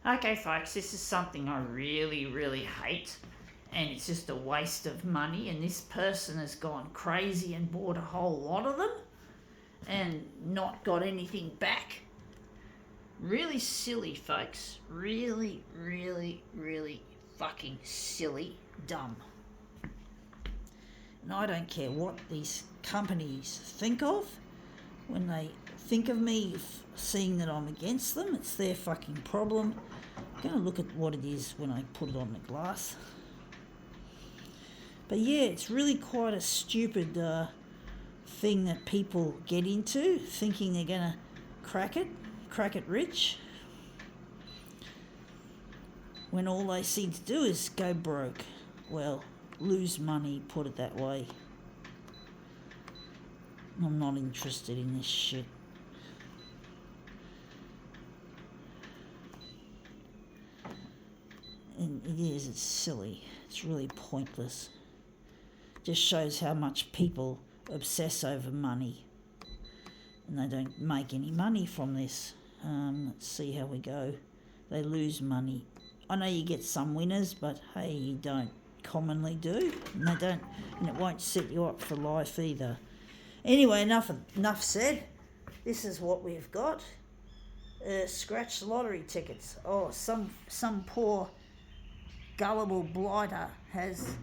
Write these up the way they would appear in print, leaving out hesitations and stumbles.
Okay, folks, this is something I really, really hate, and it's just a waste of money. And this person has gone crazy and bought a whole lot of them and not got anything back. Really silly, folks. Really, really, really fucking silly, dumb. And I don't care what these companies think of when they think of me seeing that I'm against them. It's their fucking problem. I'm going to look at what it is when I put it on the glass. But yeah, it's really quite a stupid thing that people get into, thinking they're going to crack it rich, when all they seem to do is go broke. Well, lose money, put it that way. I'm not interested in this shit. And it's silly. It's really pointless. Just shows how much people obsess over money. And they don't make any money from this. Let's see how we go. They lose money. I know you get some winners, but hey, you don't commonly do. And it won't set you up for life either. Anyway, enough said. This is what we've got. Scratch lottery tickets. Oh, some poor gullible blighter has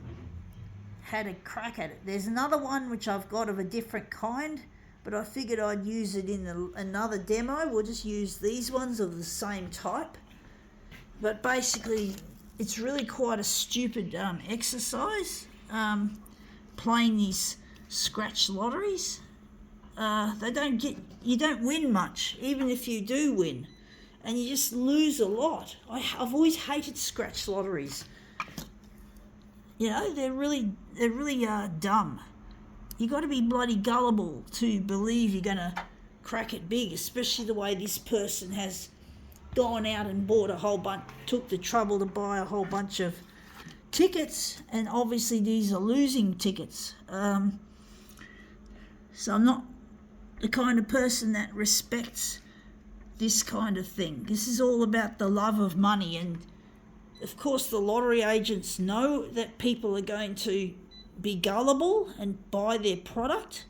had a crack at it. There's another one which I've got of a different kind, but I figured I'd use it in another demo. We'll just use these ones of the same type. But basically, it's really quite a stupid exercise, playing these scratch lotteries. You don't win much, even if you do win, and you just lose a lot. I've always hated scratch lotteries. You know, they're really dumb. You got to be bloody gullible to believe you're going to crack it big, especially the way this person has gone out and bought a whole bunch, took the trouble to buy a whole bunch of tickets, and obviously these are losing tickets. So I'm not the kind of person that respects this kind of thing. This is all about the love of money, and of course the lottery agents know that people are going to be gullible and buy their product,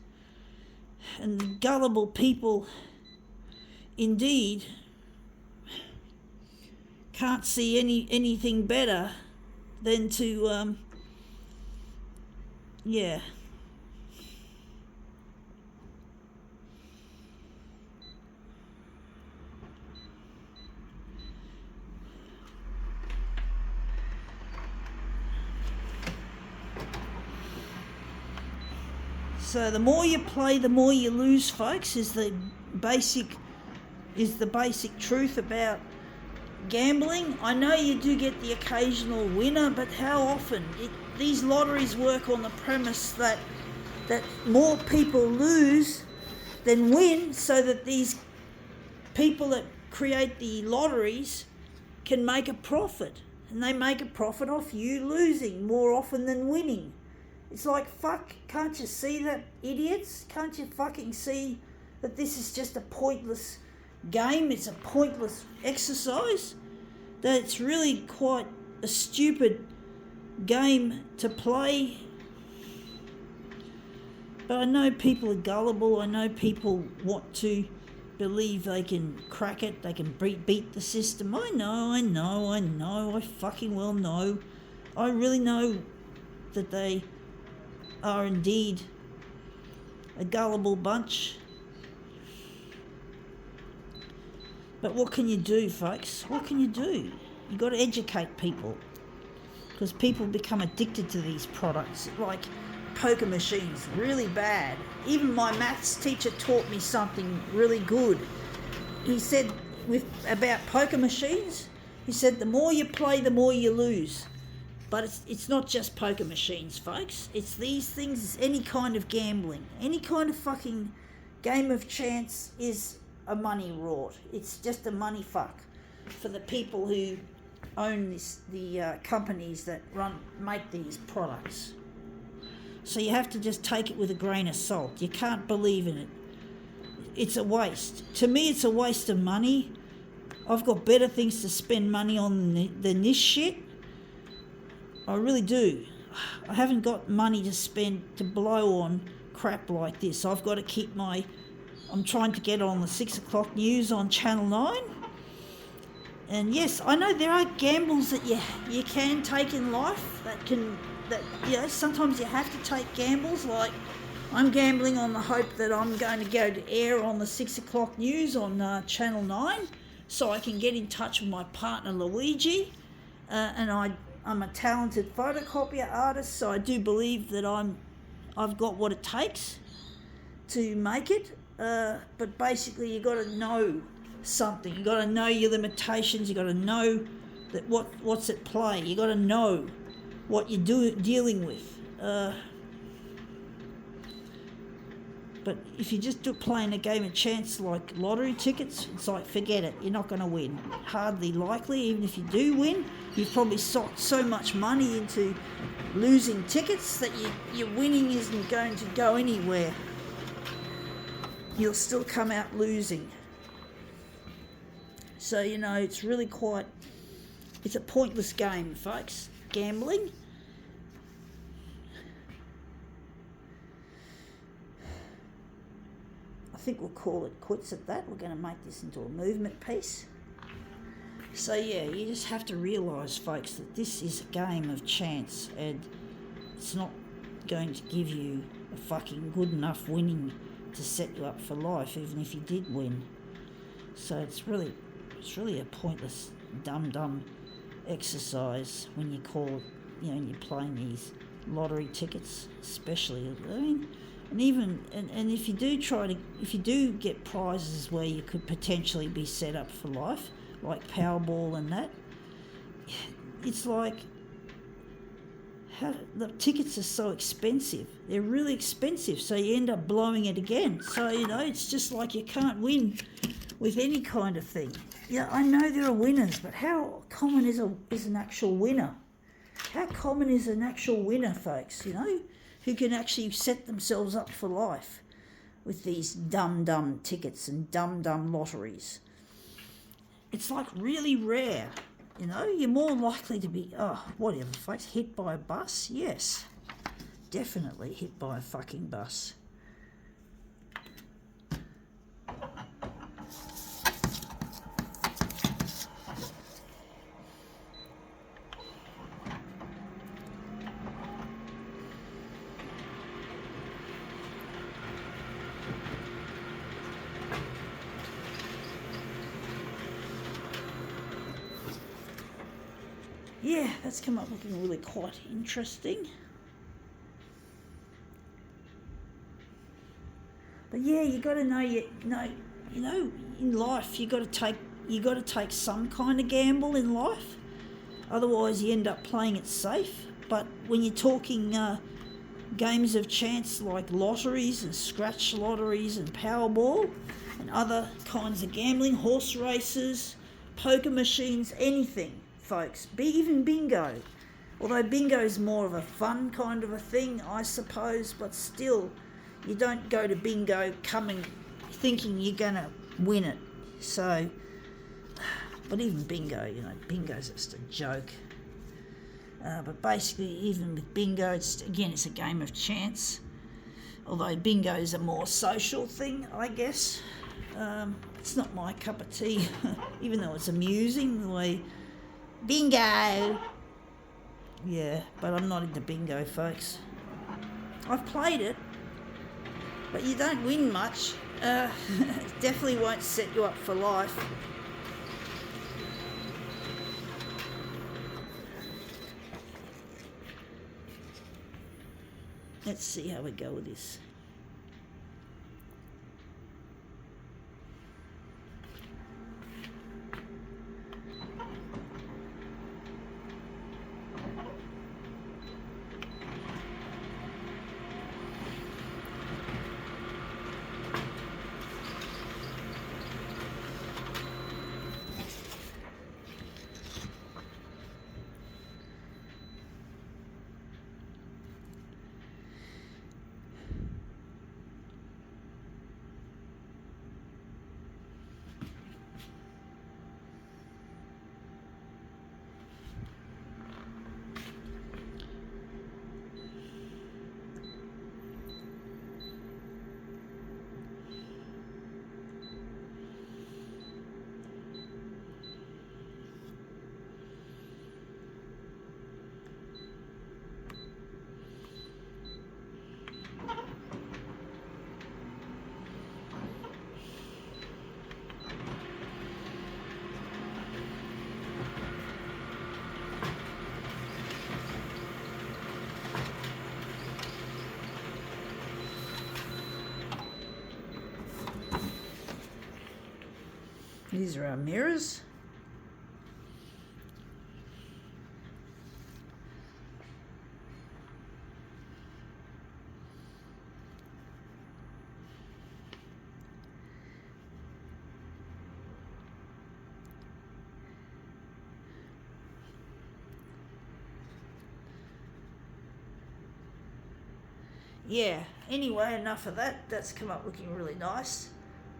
and the gullible people indeed can't see anything better than to So the more you play, the more you lose, folks, is the basic truth about gambling. I know you do get the occasional winner, but how often? These lotteries work on the premise that more people lose than win, so that these people that create the lotteries can make a profit. And they make a profit off you losing more often than winning. It's like, fuck, can't you see that, idiots? Can't you fucking see that this is just a pointless game? It's a pointless exercise? That it's really quite a stupid game to play? But I know people are gullible. I know people want to believe they can crack it, they can beat the system. I know, I fucking well know. I really know that they are indeed a gullible bunch. But what can you do, folks? What can you do? You've got to educate people, because people become addicted to these products, like poker machines, really bad. Even my maths teacher taught me something really good. He said about poker machines, he said the more you play, the more you lose. But it's not just poker machines, folks. It's these things, it's any kind of gambling. Any kind of fucking game of chance is a money rort. It's just a money fuck for the people who own the companies that make these products. So you have to just take it with a grain of salt. You can't believe in it. It's a waste. To me, it's a waste of money. I've got better things to spend money on than this shit. I really do. I haven't got money to spend to blow on crap like this. I've got to keep I'm trying to get on the 6 o'clock news on Channel 9. And yes, I know there are gambles that you can take in life that sometimes you have to take gambles. Like I'm gambling on the hope that I'm going to go to air on the 6 o'clock news on Channel 9 so I can get in touch with my partner Luigi. And I'm a talented photocopier artist, so I do believe that I've got what it takes to make it. But basically you got to know something. You got to know your limitations. You got to know that what's at play. You got to know what you're dealing with. But if you're just playing a game of chance like lottery tickets, it's like, forget it, you're not going to win. Hardly likely. Even if you do win, you've probably socked so much money into losing tickets that your winning isn't going to go anywhere. You'll still come out losing. So, it's really it's a pointless game, folks, gambling. I think we'll call it quits at that. We're going to make this into a movement piece. So yeah, you just have to realise, folks, that this is a game of chance, and it's not going to give you a fucking good enough winning to set you up for life, even if you did win. So it's really a pointless, dumb exercise when you call, when you're playing these lottery tickets, especially. And even if you do get prizes where you could potentially be set up for life, like Powerball and that, it's like the tickets are so expensive. They're really expensive, so you end up blowing it again. So it's just like you can't win with any kind of thing. Yeah, I know there are winners, but how common is an actual winner? How common is an actual winner, folks? Who can actually set themselves up for life with these dumb tickets and dumb lotteries. It's like really rare, You're more likely to be, whatever, folks, hit by a bus? Yes, definitely hit by a fucking bus. Yeah, that's come up looking really quite interesting. But yeah, you got to know in life you got to take some kind of gamble in life. Otherwise, you end up playing it safe. But when you're talking games of chance like lotteries and scratch lotteries and Powerball and other kinds of gambling, horse races, poker machines, anything, folks, even bingo. Although bingo is more of a fun kind of a thing, I suppose, but still, you don't go to bingo thinking you're going to win it. So, but even bingo, bingo's just a joke. But basically, even with bingo, it's a game of chance. Although bingo is a more social thing, I guess. It's not my cup of tea, even though it's amusing the way bingo. Yeah, but I'm not into bingo, folks. I've played it, but you don't win much. It definitely won't set you up for life. Let's see how we go with this. These are our mirrors. Yeah, anyway, enough of that. That's come up looking really nice.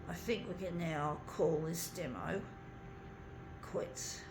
I think we can now call this demo quits.